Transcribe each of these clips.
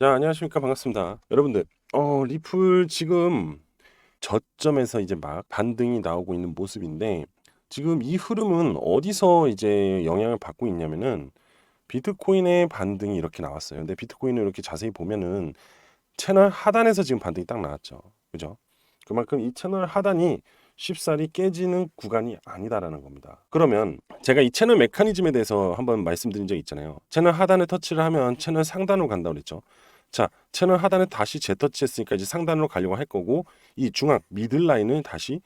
자, 안녕하십니까. 반갑습니다. 여러분들, 리플 지금 저점에서 이제 막 반등이 나오고 있는 모습인데, 지금 이 흐름은 어디서 이제 영향을 받고 있냐면은, 비트코인의 반등이 이렇게 나왔어요. 근데 비트코인을 이렇게 자세히 보면은, 채널 하단에서 지금 반등이 딱 나왔죠. 그죠? 그만큼 이 채널 하단이 쉽사리 깨지는 구간이 아니다라는 겁니다. 그러면 제가 이 채널 메커니즘에 대해서 한번 말씀드린 적 있잖아요. 채널 하단에 터치를 하면 채널 상단으로 간다고 그랬죠. 자, 채널 하단에 다시 재터치했으니까 이제 상단으로 가려고 할 거고, 이 중앙 미들 라인을 다시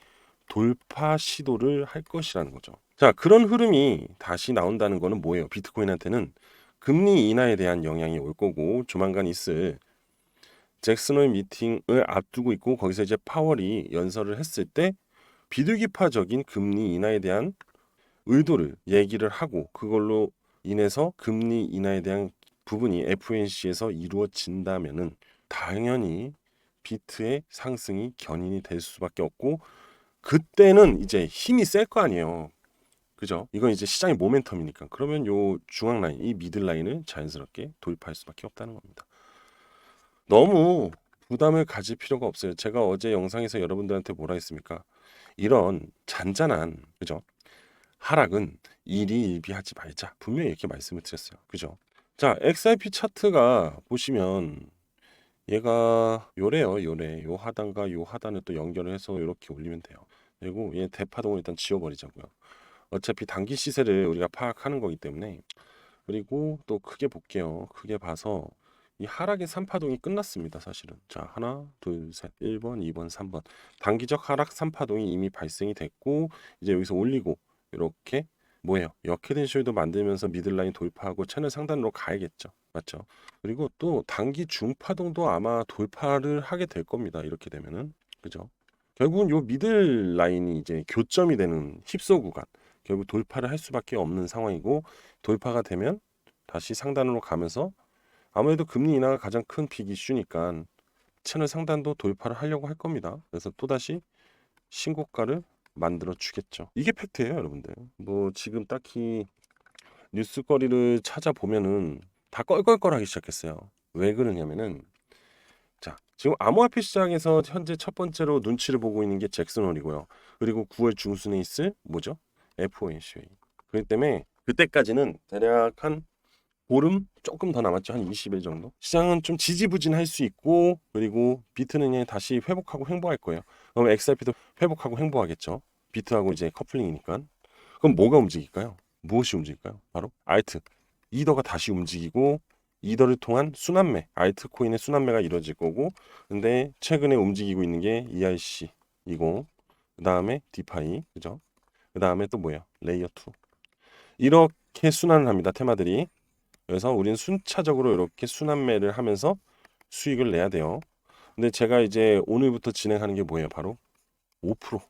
돌파 시도를 할 것이라는 거죠. 자, 그런 흐름이 다시 나온다는 거는 뭐예요? 비트코인한테는 금리 인하에 대한 영향이 올 거고, 조만간 있을 잭슨홀 미팅을 앞두고 있고, 거기서 이제 파월이 연설을 했을 때 비둘기파적인 금리 인하에 대한 의도를 얘기를 하고, 그걸로 인해서 금리 인하에 대한 부분이 FOMC에서 이루어진다면은 당연히 비트의 상승이 견인이 될 수밖에 없고, 그때는 이제 힘이 셀 거 아니에요. 그죠? 이건 이제 시장의 모멘텀이니까. 그러면 요 중앙 라인, 이 미들 라인을 자연스럽게 돌파할 수밖에 없다는 겁니다. 너무 부담을 가질 필요가 없어요. 제가 어제 영상에서 여러분들한테 뭐라 했습니까? 이런 잔잔한, 그죠? 하락은 일희일비하지 말자. 분명히 이렇게 말씀을 드렸어요. 그죠? 자, XRP 차트가 보시면 얘가 요래요, 요래. 요 하단과 요 하단을 또 연결을 해서 이렇게 올리면 돼요. 그리고 얘 대파동을 일단 지워버리자고요. 어차피 단기 시세를 우리가 파악하는 거기 때문에. 그리고 또 크게 볼게요. 크게 봐서 이 하락의 3파동이 끝났습니다. 사실은. 자, 하나, 둘, 셋, 1번, 2번, 3번. 단기적 하락 3파동이 이미 발생이 됐고, 이제 여기서 올리고 이렇게 뭐예요? 역헤드 숄더 만들면서 미들라인 돌파하고 채널 상단으로 가야겠죠. 맞죠? 그리고 또 단기 중파동도 아마 돌파를 하게 될 겁니다. 이렇게 되면은. 그죠? 결국은 요 미들 라인이 이제 교점이 되는 힙소 구간. 결국 돌파를 할 수밖에 없는 상황이고, 돌파가 되면 다시 상단으로 가면서 아무래도 금리 인하가 가장 큰 빅 이슈니까 채널 상단도 돌파를 하려고 할 겁니다. 그래서 또다시 신고가를 만들어 주겠죠. 이게 팩트예요, 여러분들. 뭐 지금 딱히 뉴스거리를 찾아보면은 다 껄껄껄하기 시작했어요. 왜 그러냐면은, 자, 지금 암호화폐 시장에서 현재 첫 번째로 눈치를 보고 있는 게 잭슨홀이고요. 그리고 9월 중순에 있을 뭐죠? FOMC. 그렇기 때문에 그때까지는 대략 한 보름 조금 더 남았죠. 한 20일 정도. 시장은 좀 지지부진할 수 있고, 그리고 비트는 그냥 다시 회복하고 횡보할 거예요. 그럼 XRP도 회복하고 횡보하겠죠. 비트하고 이제 커플링이니까. 그럼 뭐가 움직일까요? 무엇이 움직일까요? 바로 알트. 이더가 다시 움직이고, 이더를 통한 순환매, 알트코인의 순환매가 이루어질 거고, 근데 최근에 움직이고 있는 게 ERC20, 그 다음에 디파이, 그죠? 그 다음에 또 뭐야? 레이어 2. 이렇게 순환을 합니다. 테마들이. 그래서 우리는 순차적으로 이렇게 순환매를 하면서 수익을 내야 돼요. 근데 제가 이제 오늘부터 진행하는 게 뭐예요? 바로 5%,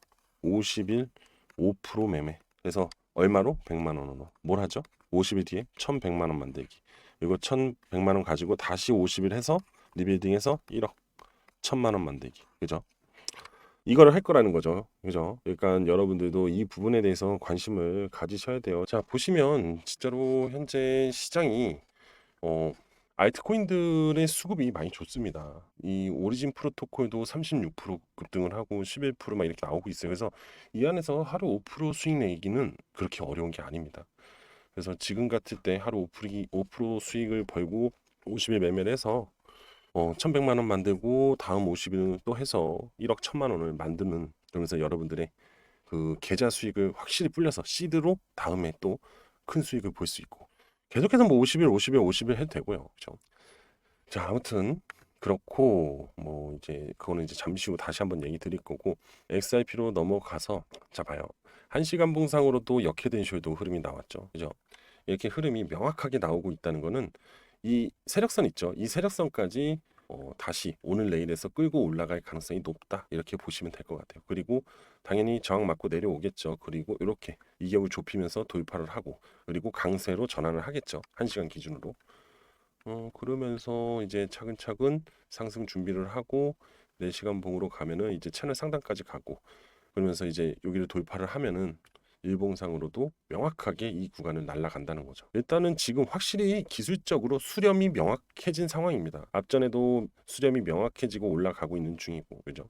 50일 5% 매매. 그래서 얼마로? 100만 원으로. 뭘 하죠? 50일 뒤에 1,100만 원 만들기. 그리고 1,100만 원 가지고 다시 50일 해서 리빌딩해서 1억, 1,000만 원 만들기. 그죠? 이거를 할 거라는 거죠. 그죠? 그러니까 여러분들도 이 부분에 대해서 관심을 가지셔야 돼요. 자, 보시면 진짜로 현재 시장이 어, 알트코인들의 수급이 많이 좋습니다. 이 오리진 프로토콜도 36% 급등을 하고 11%막 이렇게 나오고 있어요. 그래서 이 안에서 하루 5% 수익 내기는 그렇게 어려운 게 아닙니다. 그래서 지금 같을 때 하루 5% 수익을 벌고 50일 매매를 해서 1,100만 원 만들고 다음 50일 또 해서 1억 1,000만 원을 만드는, 그러면서 여러분들의 그 계좌 수익을 확실히 불려서 시드로 다음에 또 큰 수익을 볼 수 있고, 계속해서 뭐 50일, 50일, 50일 해도 되고요. 그죠? 자, 아무튼 그렇고 뭐 이제 그거는 이제 잠시 후 다시 한번 얘기 드릴 거고, XRP로 넘어가서 자 봐요. 1시간 봉상으로도 역헤드 숄더 흐름이 나왔죠. 그죠? 이렇게 흐름이 명확하게 나오고 있다는 거는 이 세력선 있죠. 이 세력선까지 다시 오늘 내일에서 끌고 올라갈 가능성이 높다. 이렇게 보시면 될 것 같아요. 그리고 당연히 저항 맞고 내려오겠죠. 그리고 이렇게 이격을 좁히면서 돌파를 하고, 그리고 강세로 전환을 하겠죠. 1시간 기준으로. 그러면서 이제 차근차근 상승 준비를 하고 4시간 봉으로 가면은 이제 채널 상단까지 가고, 그러면서 이제 여기를 돌파를 하면은 일봉상으로도 명확하게 이 구간을 날아간다는 거죠. 일단은 지금 확실히 기술적으로 수렴이 명확해진 상황입니다. 앞전에도 수렴이 명확해지고 올라가고 있는 중이고, 그죠?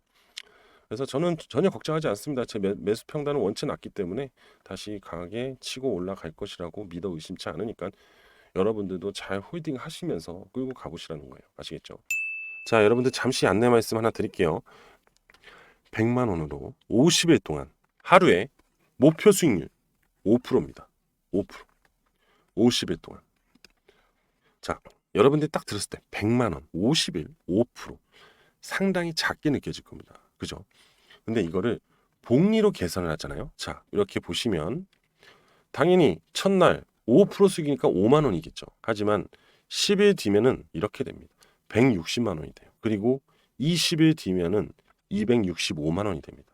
그래서 저는 전혀 걱정하지 않습니다. 제 매수 평단은 원체 낮기 때문에 다시 강하게 치고 올라갈 것이라고 믿어 의심치 않으니까 여러분들도 잘 홀딩 하시면서 끌고 가보시라는 거예요. 아시겠죠? 자, 여러분들 잠시 안내 말씀 하나 드릴게요. 100만 원으로 50일 동안 하루에 목표 수익률 5%입니다. 5%. 50일 동안. 자, 여러분들이 딱 들었을 때 100만 원, 50일 5%. 상당히 작게 느껴질 겁니다. 그죠? 근데 이거를 복리로 계산을 하잖아요. 자, 이렇게 보시면 당연히 첫날 5% 수익이니까 5만 원이겠죠. 하지만 10일 뒤면은 이렇게 됩니다. 160만 원이 돼요. 그리고 20일 뒤면은 265만 원이 됩니다.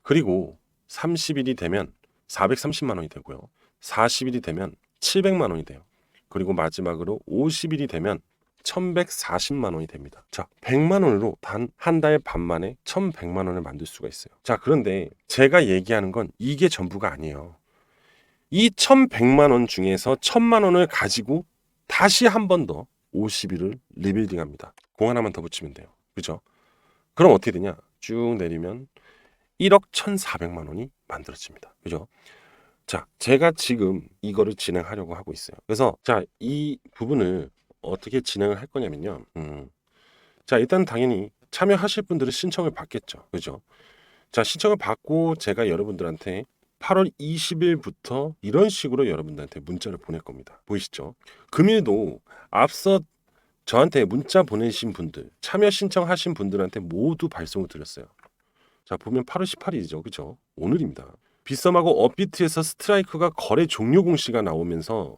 그리고 30일이 되면 430만 원이 되고요. 40일이 되면 700만 원이 돼요. 그리고 마지막으로 50일이 되면 1140만 원이 됩니다. 자, 100만 원으로 단 한 달 반 만에 1100만 원을 만들 수가 있어요. 자, 그런데 제가 얘기하는 건 이게 전부가 아니에요. 이 1100만 원 중에서 1000만 원을 가지고 다시 한 번 더 50일을 리빌딩 합니다. 공 하나만 더 붙이면 돼요. 그죠? 그럼 어떻게 되냐? 쭉 내리면 1억 1400만 원이 만들어집니다. 그죠? 자, 제가 지금 이거를 진행하려고 하고 있어요. 그래서 자, 이 부분을 어떻게 진행을 할 거냐면요. 자, 일단 당연히 참여하실 분들은 신청을 받겠죠. 그죠? 자, 신청을 받고 제가 여러분들한테 8월 20일부터 이런 식으로 여러분들한테 문자를 보낼 겁니다. 보이시죠? 금일도 앞서 저한테 문자 보내신 분들, 참여 신청하신 분들한테 모두 발송을 드렸어요. 자, 보면 8월 18일이죠. 그죠? 오늘입니다. 빗썸하고 업비트에서 스트라이크가 거래 종료 공시가 나오면서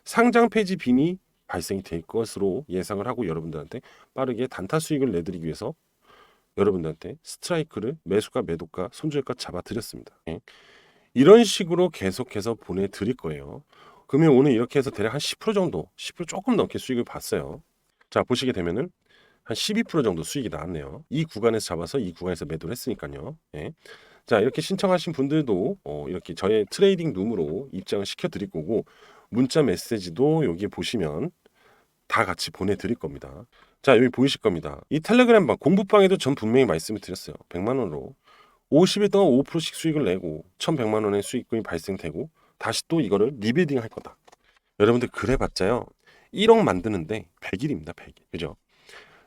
상장 폐지 빈이 발생이 될 것으로 예상을 하고 여러분들한테 빠르게 단타 수익을 내드리기 위해서 여러분들한테 스트라이크를 매수가 매도가 손절가 잡아드렸습니다. 예. 이런 식으로 계속해서 보내드릴 거예요. 그러면 오늘 이렇게 해서 대략 한 10% 정도, 10% 조금 넘게 수익을 봤어요. 자, 보시게 되면은 한 12% 정도 수익이 나왔네요. 이 구간에서 잡아서 이 구간에서 매도를 했으니까요. 예. 자, 이렇게 신청하신 분들도 이렇게 저의 트레이딩 룸으로 입장을 시켜드릴 거고 문자 메시지도 여기 보시면 다 같이 보내드릴 겁니다. 자, 여기 보이실 겁니다. 이 텔레그램방 공부방에도 전 분명히 말씀을 드렸어요. 100만 원으로 50일 동안 5%씩 수익을 내고 1100만 원의 수익금이 발생되고 다시 또 이거를 리빌딩 할 거다. 여러분들 그래봤자요 1억 만드는데 100일입니다. 100일. 그죠?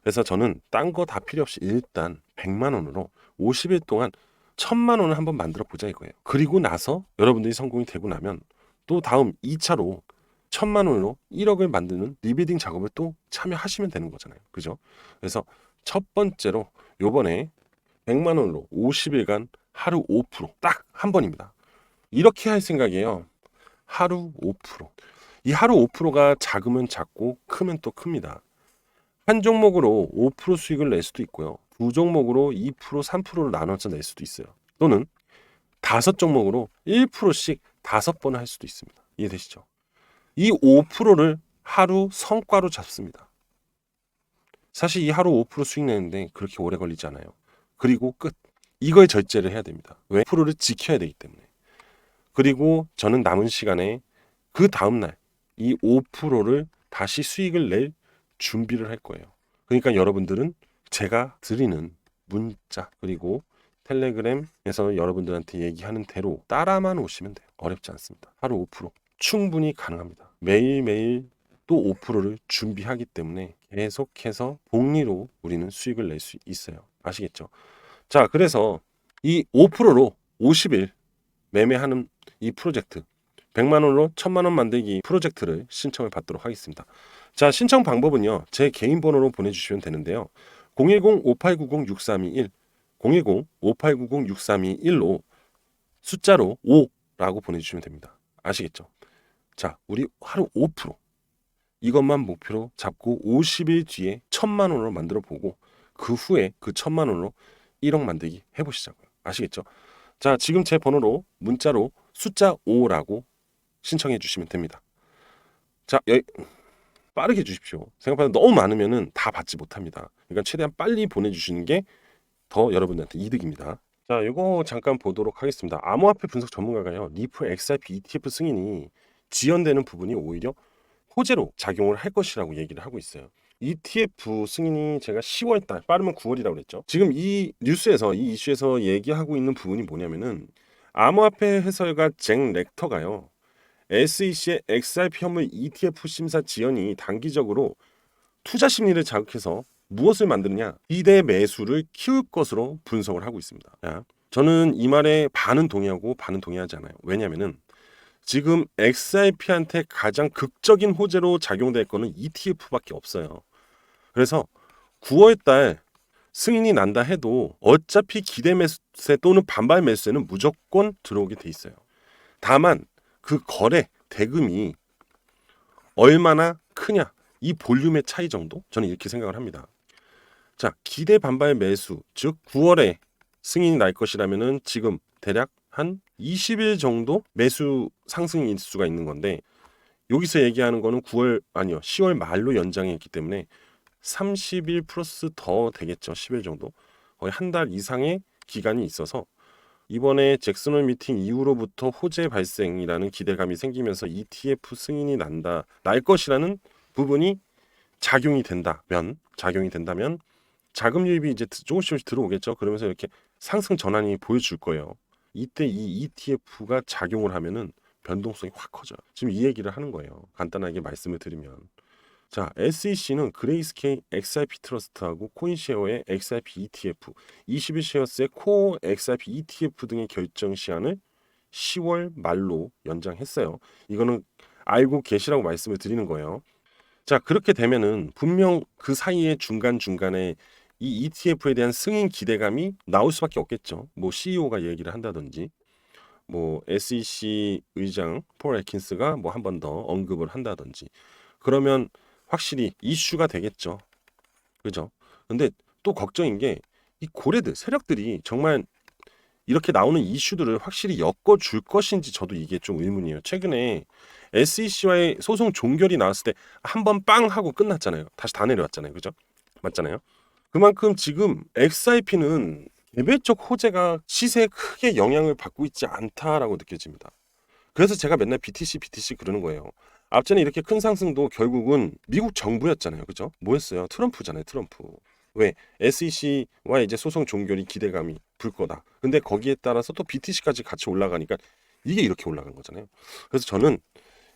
그래서 저는 딴 거 다 필요 없이 일단 100만 원으로 50일 동안 1000만 원을 한번 만들어 보자 이거예요. 그리고 나서 여러분들이 성공이 되고 나면 또 다음 2차로 1000만 원으로 1억을 만드는 리빌딩 작업을 또 참여하시면 되는 거잖아요. 그죠? 그래서 첫 번째로 요번에 100만 원으로 50일간 하루 5%딱 한 번입니다. 이렇게 할 생각이에요. 하루 5%. 이 하루 5%가 작으면 작고 크면 또 큽니다. 한 종목으로 5% 수익을 낼 수도 있고요. 두 종목으로 2%, 3%를 나눠서 낼 수도 있어요. 또는 다섯 종목으로 1%씩 5번 할 수도 있습니다. 이해되시죠? 이 5%를 하루 성과로 잡습니다. 사실 이 하루 5% 수익 내는데 그렇게 오래 걸리지 않아요. 그리고 끝. 이거에 절제를 해야 됩니다. 왜? 5%를 지켜야 되기 때문에. 그리고 저는 남은 시간에 그 다음날 이 5%를 다시 수익을 낼 준비를 할 거예요. 그러니까 여러분들은 제가 드리는 문자 그리고 텔레그램에서 여러분들한테 얘기하는 대로 따라만 오시면 돼요. 어렵지 않습니다. 하루 5% 충분히 가능합니다. 매일매일 또 5%를 준비하기 때문에 계속해서 복리로 우리는 수익을 낼 수 있어요. 아시겠죠? 자, 그래서 이 5%로 50일 매매하는 이 프로젝트 100만 원으로 1000만 원 만들기 프로젝트를 신청을 받도록 하겠습니다. 자, 신청 방법은요. 제 개인 번호로 보내주시면 되는데요. 010-5890-6321 010-5890-6321로 숫자로 5라고 보내주시면 됩니다. 아시겠죠? 자, 우리 하루 5% 이것만 목표로 잡고 50일 뒤에 1000만 원으로 만들어 보고 그 후에 그 1000만 원으로 1억 만들기 해보시자고요. 아시겠죠? 자, 지금 제 번호로 문자로 숫자 5라고 신청해 주시면 됩니다. 자, 빠르게 주십시오. 생각보다 너무 많으면은 다 받지 못합니다. 그러니까 최대한 빨리 보내주시는 게 더 여러분들한테 이득입니다. 자, 이거 잠깐 보도록 하겠습니다. 암호화폐 분석 전문가가요, 리플 XRP ETF 승인이 지연되는 부분이 오히려 호재로 작용을 할 것이라고 얘기를 하고 있어요. ETF 승인이 제가 10월 달, 빠르면 9월이라고 그랬죠. 지금 이 뉴스에서, 이 이슈에서 얘기하고 있는 부분이 뭐냐면은, 암호화폐 해설가 잭 렉터가요, SEC의 XRP 현물 ETF 심사 지연이 단기적으로 투자 심리를 자극해서 무엇을 만드느냐? 기대 매수를 키울 것으로 분석을 하고 있습니다. 자, 저는 이 말에 반은 동의하고 반은 동의하지 않아요. 왜냐하면은 지금 XRP한테 가장 극적인 호재로 작용될 거는 ETF밖에 없어요. 그래서 9월 달 승인이 난다 해도 어차피 기대 매수세 또는 반발 매수세는 무조건 들어오게 돼 있어요. 다만 그 거래 대금이 얼마나 크냐, 이 볼륨의 차이 정도? 저는 이렇게 생각을 합니다. 자, 기대 반발 매수, 즉 9월에 승인이 날 것이라면은 지금 대략 한 20일 정도 매수 상승일 수가 있는 건데, 여기서 얘기하는 거는 10월 말로 연장했기 때문에 30일 플러스 더 되겠죠. 10일 정도. 거의 한 달 이상의 기간이 있어서 이번에 잭슨홀 미팅 이후로부터 호재 발생이라는 기대감이 생기면서 ETF 승인이 날 것이라는 부분이 작용이 된다면 자금 유입이 이제 조금씩 들어오겠죠. 그러면서 이렇게 상승 전환이 보여줄 거예요. 이때 이 ETF가 작용을 하면은 변동성이 확 커져요. 지금 이 얘기를 하는 거예요. 간단하게 말씀을 드리면, 자, SEC는 그레이스케일 XRP 트러스트하고 코인쉐어의 XRP ETF, 21쉐어스의 코어 XRP ETF 등의 결정 시한을 10월 말로 연장했어요. 이거는 알고 계시라고 말씀을 드리는 거예요. 자, 그렇게 되면은 분명 그 사이에 중간중간에 이 ETF에 대한 승인 기대감이 나올 수밖에 없겠죠. 뭐 CEO가 얘기를 한다든지, 뭐 SEC 의장 폴 애킨스가 뭐 한 번 더 언급을 한다든지, 그러면 확실히 이슈가 되겠죠. 그죠? 근데 또 걱정인 게, 이 고래들, 세력들이 정말 이렇게 나오는 이슈들을 확실히 엮어줄 것인지 저도 이게 좀 의문이에요. 최근에 SEC와의 소송 종결이 나왔을 때 한 번 빵 하고 끝났잖아요. 다시 다 내려왔잖아요. 그죠? 맞잖아요. 그만큼 지금 XRP는 개별적 호재가 시세에 크게 영향을 받고 있지 않다라고 느껴집니다. 그래서 제가 맨날 BTC 그러는 거예요. 앞전에 이렇게 큰 상승도 결국은 미국 정부였잖아요. 그죠? 뭐였어요? 트럼프잖아요. 트럼프. 왜? SEC와 이제 소송 종결이 기대감이 불 거다. 근데 거기에 따라서 또 BTC까지 같이 올라가니까 이게 이렇게 올라간 거잖아요. 그래서 저는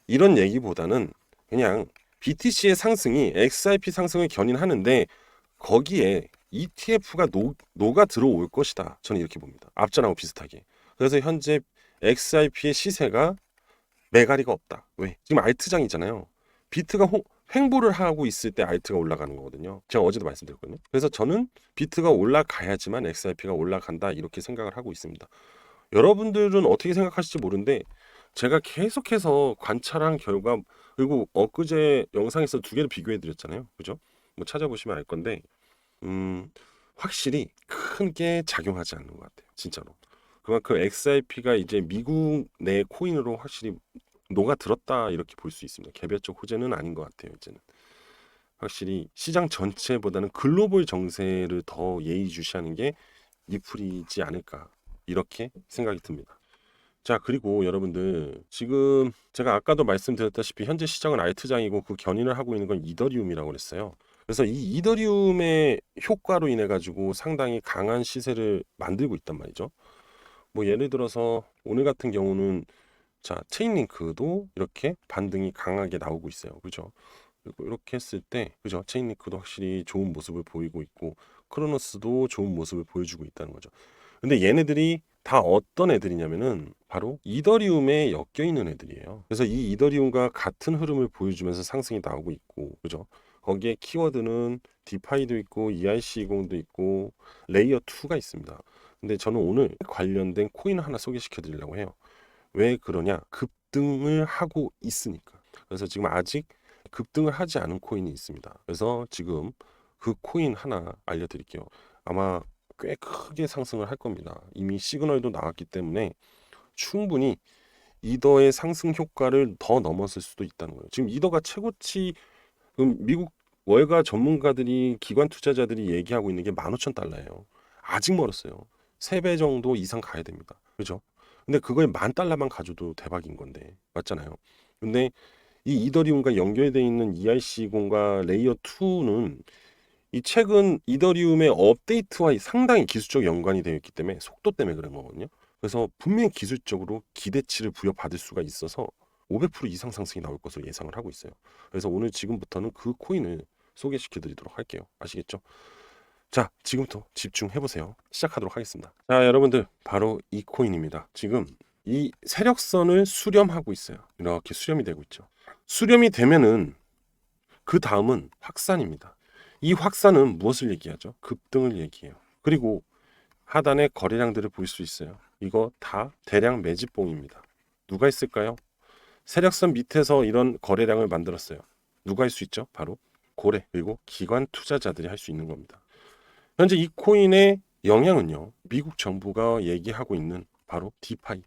이런 얘기보다는 그냥 BTC의 상승이 XRP 상승을 견인하는데 거기에 ETF가 녹아 들어올 것이다. 저는 이렇게 봅니다. 앞전하고 비슷하게. 그래서 현재 XRP의 시세가 매가리가 없다. 왜? 지금 알트장이잖아요. 비트가 횡보를 하고 있을 때 알트가 올라가는 거거든요. 제가 어제도 말씀드렸거든요. 그래서 저는 비트가 올라가야지만 XRP가 올라간다, 이렇게 생각을 하고 있습니다. 여러분들은 어떻게 생각하실지 모르는데 제가 계속해서 관찰한 결과, 그리고 엊그제 영상에서 두 개를 비교해 드렸잖아요. 그죠? 뭐 찾아보시면 알 건데, 확실히 크게 작용하지 않는 것 같아요. 진짜로. 그만큼 XRP가 이제 미국 내 코인으로 확실히 녹아들었다, 이렇게 볼 수 있습니다. 개별적 호재는 아닌 것 같아요. 이제는 확실히 시장 전체보다는 글로벌 정세를 더 예의주시하는 게 리플이지 않을까, 이렇게 생각이 듭니다. 자, 그리고 여러분들, 지금 제가 아까도 말씀드렸다시피 현재 시장은 알트장이고 그 견인을 하고 있는 건 이더리움이라고 그랬어요. 그래서 이 이더리움의 효과로 인해 가지고 상당히 강한 시세를 만들고 있단 말이죠. 뭐 예를 들어서 오늘 같은 경우는, 자, 체인링크도 이렇게 반등이 강하게 나오고 있어요. 그죠? 그리고 이렇게 했을 때, 그죠? 체인링크도 확실히 좋은 모습을 보이고 있고, 크로노스도 좋은 모습을 보여주고 있다는 거죠. 근데 얘네들이 다 어떤 애들이냐면은 바로 이더리움에 엮여 있는 애들이에요. 그래서 이 이더리움과 같은 흐름을 보여주면서 상승이 나오고 있고, 그죠? 거기에 키워드는 디파이도 있고 ERC20도 있고 레이어 2가 있습니다. 근데 저는 오늘 관련된 코인 하나 소개시켜 드리려고 해요. 왜 그러냐? 급등을 하고 있으니까. 그래서 지금 아직 급등을 하지 않은 코인이 있습니다. 그래서 지금 그 코인 하나 알려드릴게요. 아마 꽤 크게 상승을 할 겁니다. 이미 시그널도 나왔기 때문에 충분히 이더의 상승 효과를 더 넘었을 수도 있다는 거예요. 지금 이더가 최고치, 미국 월가 전문가들이, 기관 투자자들이 얘기하고 있는 게 $15,000예요. 아직 멀었어요. 3배 정도 이상 가야 됩니다. 그죠? 근데 그거에 $10,000만 가져도 대박인 건데. 맞잖아요. 근데 이 이더리움과 연결되어 있는 ERC20과 레이어 2는 이 최근 이더리움의 업데이트와 상당히 기술적 연관이 되어 있기 때문에 속도 때문에 그런 거거든요. 그래서 분명히 기술적으로 기대치를 부여받을 수가 있어서 500% 이상 상승이 나올 것으로 예상을 하고 있어요. 그래서 오늘 지금부터는 그 코인을 소개시켜 드리도록 할게요. 아시겠죠? 자, 지금부터 집중해 보세요. 시작하도록 하겠습니다. 자, 여러분들 바로 이 코인입니다. 지금 이 세력선을 수렴하고 있어요. 이렇게 수렴이 되고 있죠. 수렴이 되면은 그 다음은 확산입니다. 이 확산은 무엇을 얘기하죠? 급등을 얘기해요. 그리고 하단에 거래량들을 볼 수 있어요. 이거 다 대량 매집봉입니다. 누가 있을까요? 세력선 밑에서 이런 거래량을 만들었어요. 누가 할 수 있죠? 바로 고래 그리고 기관 투자자들이 할 수 있는 겁니다. 현재 이 코인의 영향은요. 미국 정부가 얘기하고 있는 바로 디파이.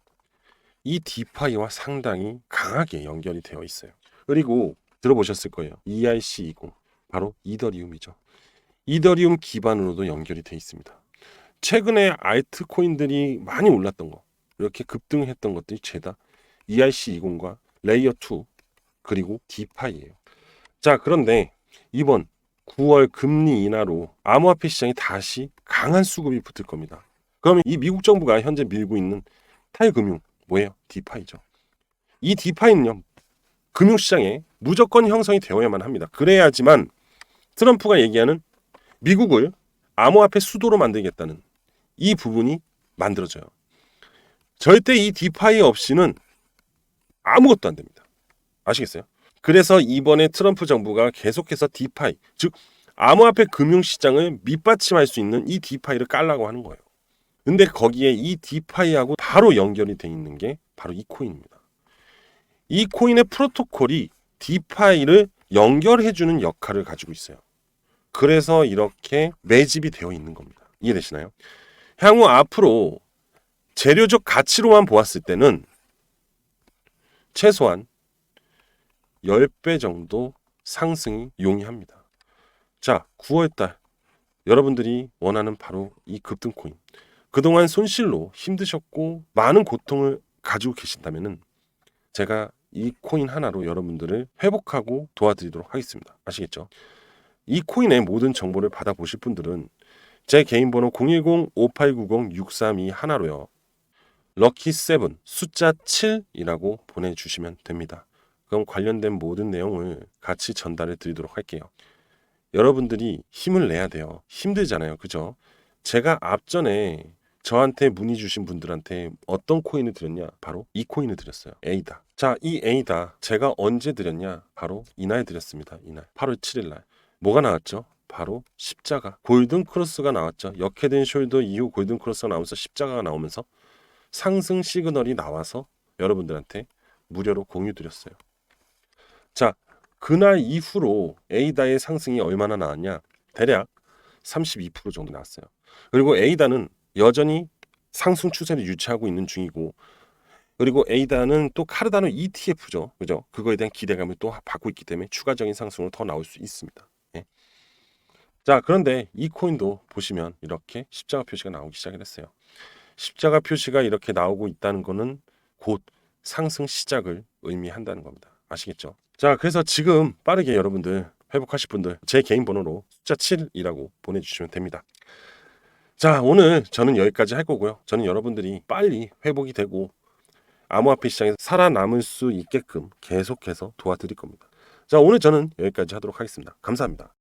이 디파이와 상당히 강하게 연결이 되어 있어요. 그리고 들어보셨을 거예요. ERC20 바로 이더리움이죠. 이더리움 기반으로도 연결이 되어 있습니다. 최근에 알트코인들이 많이 올랐던 거 이렇게 급등했던 것들이 죄다 ERC20과 레이어 2 그리고 디파이예요. 자, 그런데 이번 9월 금리 인하로 암호화폐 시장이 다시 강한 수급이 붙을 겁니다. 그러면 이 미국 정부가 현재 밀고 있는 탈금융 뭐예요? 디파이죠. 이 디파이는요. 금융시장에 무조건 형성이 되어야만 합니다. 그래야지만 트럼프가 얘기하는 미국을 암호화폐 수도로 만들겠다는 이 부분이 만들어져요. 절대 이 디파이 없이는 아무것도 안 됩니다. 아시겠어요? 그래서 이번에 트럼프 정부가 계속해서 디파이, 즉 암호화폐 금융시장을 밑받침할 수 있는 이 디파이를 깔라고 하는 거예요. 근데 거기에 이 디파이하고 바로 연결이 돼 있는 게 바로 이 코인입니다. 이 코인의 프로토콜이 디파이를 연결해주는 역할을 가지고 있어요. 그래서 이렇게 매집이 되어 있는 겁니다. 이해되시나요? 향후 앞으로 재료적 가치로만 보았을 때는 최소한 10배 정도 상승이 용이합니다. 자, 9월달 여러분들이 원하는 바로 이 급등 코인. 그동안 손실로 힘드셨고 많은 고통을 가지고 계신다면은 제가 이 코인 하나로 여러분들을 회복하고 도와드리도록 하겠습니다. 아시겠죠? 이 코인의 모든 정보를 받아보실 분들은 제 개인 번호 010-5890-632 하나로요. 럭키7 숫자 7이라고 보내주시면 됩니다. 그럼 관련된 모든 내용을 같이 전달해 드리도록 할게요. 여러분들이 힘을 내야 돼요. 힘들잖아요. 그죠? 제가 앞전에 저한테 문의 주신 분들한테 어떤 코인을 드렸냐? 바로 이 코인을 드렸어요. 에이다. 자, 이 에이다 제가 언제 드렸냐? 바로 이날 드렸습니다. 이날 8월 7일 날. 뭐가 나왔죠? 바로 십자가. 골든 크로스가 나왔죠. 역헤드 숄더 이후 골든 크로스가 나오면서 십자가가 나오면서 상승 시그널이 나와서 여러분들한테 무료로 공유 드렸어요. 자, 그날 이후로 에이다의 상승이 얼마나 나왔냐? 대략 32% 정도 나왔어요. 그리고 에이다는 여전히 상승 추세를 유지하고 있는 중이고, 그리고 에이다는 또 카르다노 ETF죠. 그죠? 그거에 대한 기대감을 또 받고 있기 때문에 추가적인 상승으로 더 나올 수 있습니다. 예. 자, 그런데 이 코인도 보시면 이렇게 십자가 표시가 나오기 시작을 했어요. 십자가 표시가 이렇게 나오고 있다는 거는 곧 상승 시작을 의미한다는 겁니다. 아시겠죠? 자, 그래서 지금 빠르게 여러분들 회복하실 분들 제 개인 번호로 숫자 7이라고 보내주시면 됩니다. 자, 오늘 저는 여기까지 할 거고요. 저는 여러분들이 빨리 회복이 되고 암호화폐 시장에서 살아남을 수 있게끔 계속해서 도와드릴 겁니다. 자, 오늘 저는 여기까지 하도록 하겠습니다. 감사합니다.